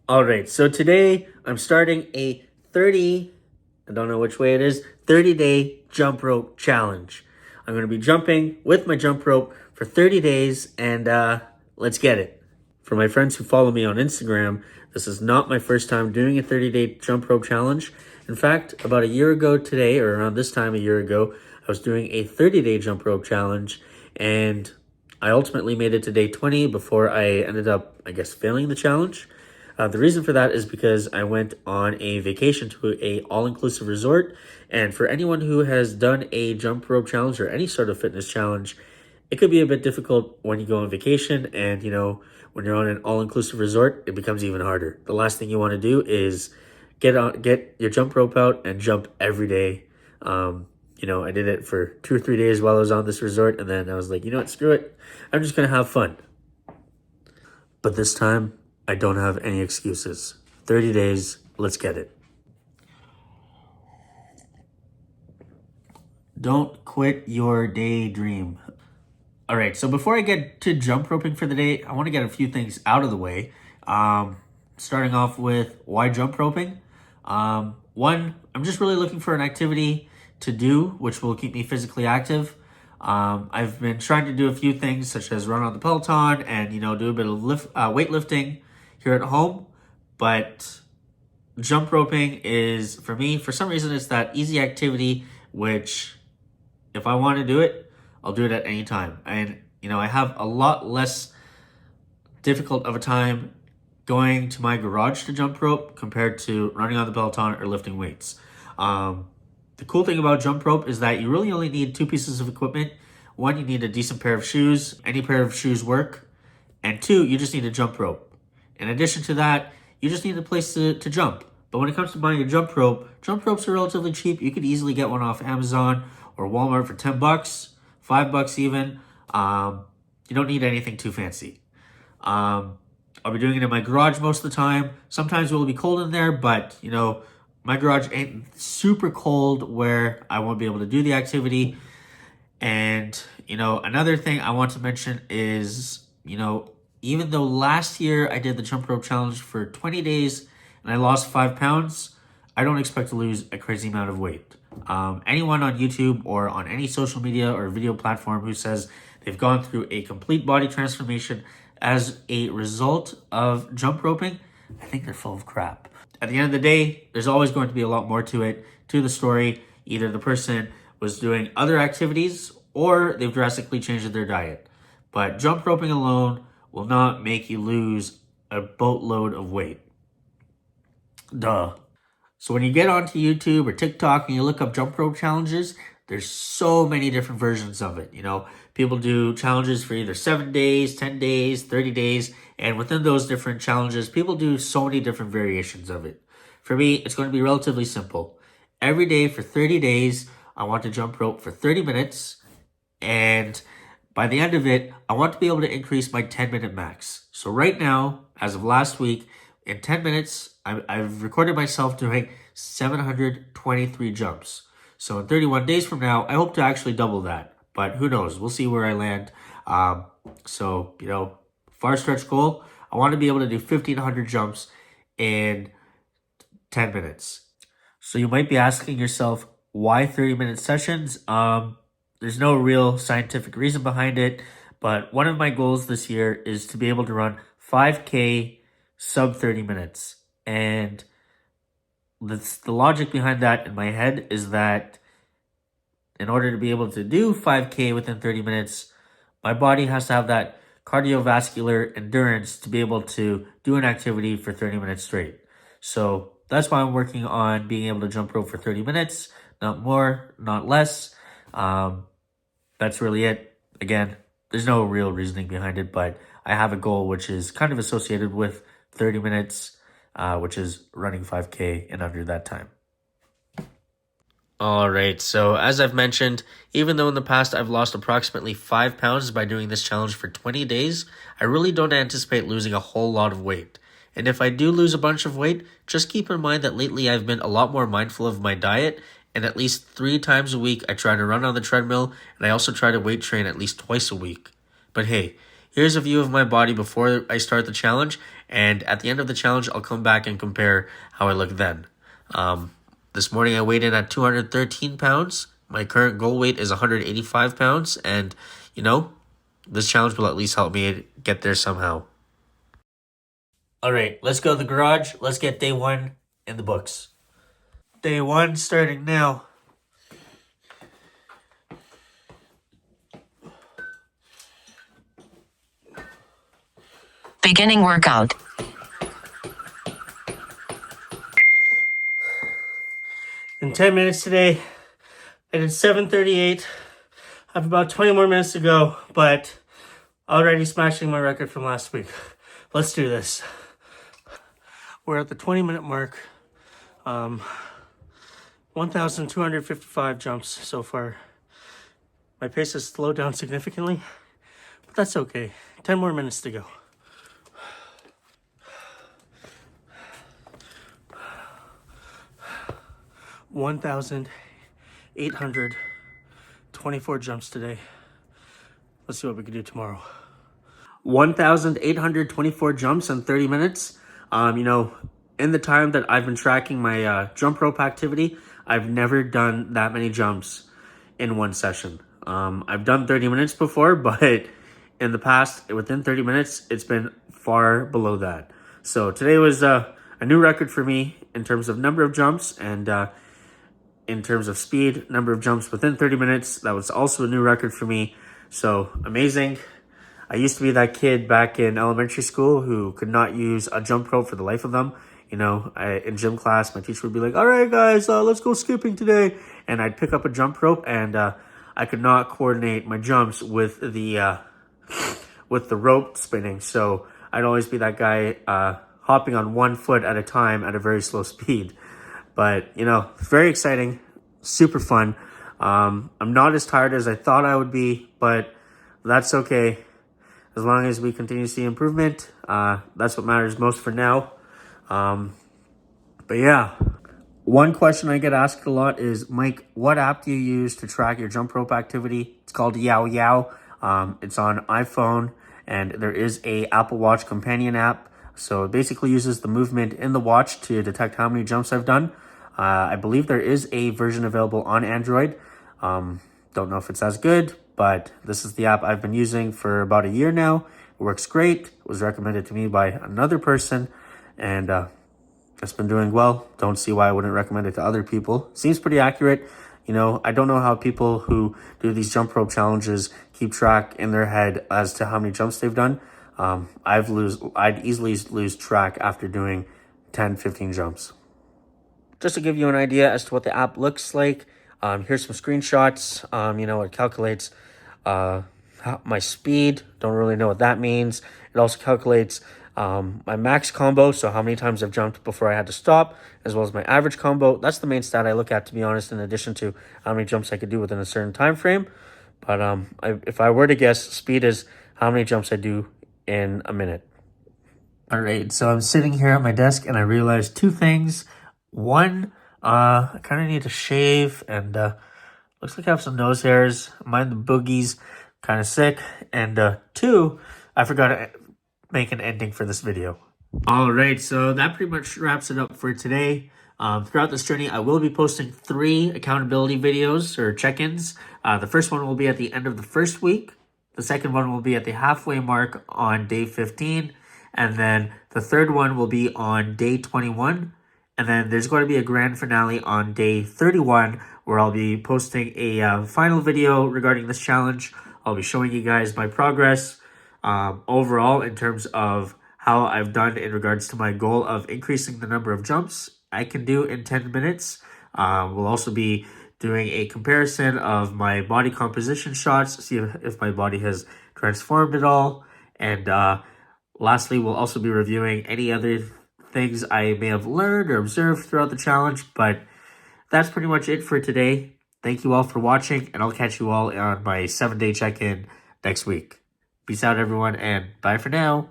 All right, so today I'm starting a 30, I don't know which way it is, 30-day jump rope challenge. I'm going to be jumping with my jump rope for 30 days and let's get it. For my friends who follow me on Instagram, this is not my first time doing a 30-day jump rope challenge. In fact, about a year ago today, or around this time a year ago, I was doing a 30-day jump rope challenge and I ultimately made it to day 20 before I ended up, I guess, failing the challenge. The reason for that is because I went on a vacation to a all-inclusive resort, and for anyone who has done a jump rope challenge or any sort of fitness challenge, it could be a bit difficult when you go on vacation, and when you're on an all-inclusive resort, it becomes even harder. The last thing you want to do is get your jump rope out and jump every day. I did it for 2 or 3 days while I was on this resort, and then I was like, you know what, screw it, I'm just gonna have fun. But this time, I don't have any excuses. 30 days, let's get it. Don't quit your daydream. All right, so before I get to jump roping for the day, I want to get a few things out of the way. Starting off with why jump roping? One, I'm just really looking for an activity to do which will keep me physically active. I've been trying to do a few things such as run on the Peloton and do a bit of weightlifting here at home, but jump roping is, for me, for some reason, it's that easy activity which, if I want to do it, I'll do it at any time. And I have a lot less difficult of a time going to my garage to jump rope compared to running on the Peloton or lifting weights. The cool thing about jump rope is that you really only need two pieces of equipment. One, you need a decent pair of shoes. Any pair of shoes work. And two, you just need a jump rope. In addition to that, you just need a place to jump. But when it comes to buying a jump ropes are relatively cheap. You could easily get one off Amazon or Walmart for $10, $5 even. You don't need anything too fancy. I'll be doing it in my garage most of the time. Sometimes it will be cold in there, but my garage ain't super cold where I won't be able to do the activity. And another thing I want to mention is, even though last year I did the jump rope challenge for 20 days and I lost 5 pounds, I don't expect to lose a crazy amount of weight. Anyone on YouTube or on any social media or video platform who says they've gone through a complete body transformation as a result of jump roping, I think they're full of crap. At the end of the day, there's always going to be a lot more to it, to the story. Either the person was doing other activities or they've drastically changed their diet. But jump roping alone will not make you lose a boatload of weight. Duh. So when you get onto YouTube or TikTok and you look up jump rope challenges, there's so many different versions of it. People do challenges for either 7 days, 10 days, 30 days, and within those different challenges, people do so many different variations of it. For me, it's going to be relatively simple. Every day for 30 days, I want to jump rope for 30 minutes, and by the end of it, I want to be able to increase my 10-minute max. So right now, as of last week, in 10 minutes, I've recorded myself doing 723 jumps. So in 31 days from now, I hope to actually double that. But who knows? We'll see where I land. Far stretch goal, I want to be able to do 1,500 jumps in 10 minutes. So you might be asking yourself, why 30-minute sessions? There's no real scientific reason behind it, but one of my goals this year is to be able to run 5K sub 30 minutes. And the logic behind that in my head is that in order to be able to do 5K within 30 minutes, my body has to have that cardiovascular endurance to be able to do an activity for 30 minutes straight. So that's why I'm working on being able to jump rope for 30 minutes, not more, not less. That's really it. Again, there's no real reasoning behind it, but I have a goal which is kind of associated with 30 minutes, which is running 5K in under that time. All right, so as I've mentioned, even though in the past I've lost approximately 5 pounds by doing this challenge for 20 days, I really don't anticipate losing a whole lot of weight. And if I do lose a bunch of weight, just keep in mind that lately I've been a lot more mindful of my diet, and at least 3 times a week I try to run on the treadmill, and I also try to weight train at least twice a week. But hey, Here's a view of my body before I start the challenge, and at the end of the challenge, I'll come back and compare how I look then. This morning I weighed in at 213 pounds. My current goal weight is 185 pounds, and you know, this challenge will at least help me get there somehow. All right, let's go to the garage. Let's get day one in the books. Day one starting now. Beginning workout. In 10 minutes today, I did 7:38. I have about 20 more minutes to go, but already smashing my record from last week. Let's do this. We're at the 20-minute mark. 1,255 jumps so far. My pace has slowed down significantly, but that's okay. 10 more minutes to go. $1,824 jumps today. Let's see what we can do tomorrow. 1,824 jumps in 30 minutes. In the time that I've been tracking my jump rope activity, I've never done that many jumps in one session. I've done 30 minutes before, but in the past, within 30 minutes, it's been far below that. So today was a new record for me in terms of number of jumps and in terms of speed, number of jumps within 30 minutes. That was also a new record for me. So amazing. I used to be that kid back in elementary school who could not use a jump rope for the life of them. In gym class, my teacher would be like, all right, guys, let's go skipping today. And I'd pick up a jump rope and I could not coordinate my jumps with the rope spinning. So I'd always be that guy hopping on one foot at a time at a very slow speed. But, very exciting, super fun. I'm not as tired as I thought I would be, but that's okay. As long as we continue to see improvement, that's what matters most for now. But yeah, one question I get asked a lot is, Mike, what app do you use to track your jump rope activity? It's called Yow Yow. It's on iPhone, and there is a Apple Watch companion app. So it basically uses the movement in the watch to detect how many jumps I've done. I believe there is a version available on Android. Don't know if it's as good, but this is the app I've been using for about a year now. It works great. It was recommended to me by another person, and it's been doing well. Don't see why I wouldn't recommend it to other people. Seems pretty accurate. I don't know how people who do these jump rope challenges keep track in their head as to how many jumps they've done. I'd easily lose track after doing 10, 15 jumps. Just to give you an idea as to what the app looks like, here's some screenshots. It calculates my speed. Don't really know what that means. It also calculates my max combo, so how many times I've jumped before I had to stop, as well as my average combo. That's the main stat I look at, to be honest, in addition to how many jumps I could do within a certain time frame. But if I were to guess, speed is how many jumps I do in a minute. All right, so I'm sitting here at my desk and I realized two things. One, I kind of need to shave, and looks like I have some nose hairs. Mind the boogies, kind of sick. And two, I forgot to make an ending for this video. All right, so that pretty much wraps it up for today. Throughout this journey, I will be posting 3 accountability videos or check-ins. The first one will be at the end of the first week. The second one will be at the halfway mark on day 15. And then the third one will be on day 21. And then there's going to be a grand finale on day 31 where I'll be posting a final video regarding this challenge. I'll be showing you guys my progress overall in terms of how I've done in regards to my goal of increasing the number of jumps I can do in 10 minutes. We'll also be doing a comparison of my body composition shots, see if my body has transformed at all. And lastly, we'll also be reviewing any other things I may have learned or observed throughout the challenge. But that's pretty much it for today. Thank you all for watching, and I'll catch you all on my 7-day check-in next week. Peace out, everyone, and bye for now.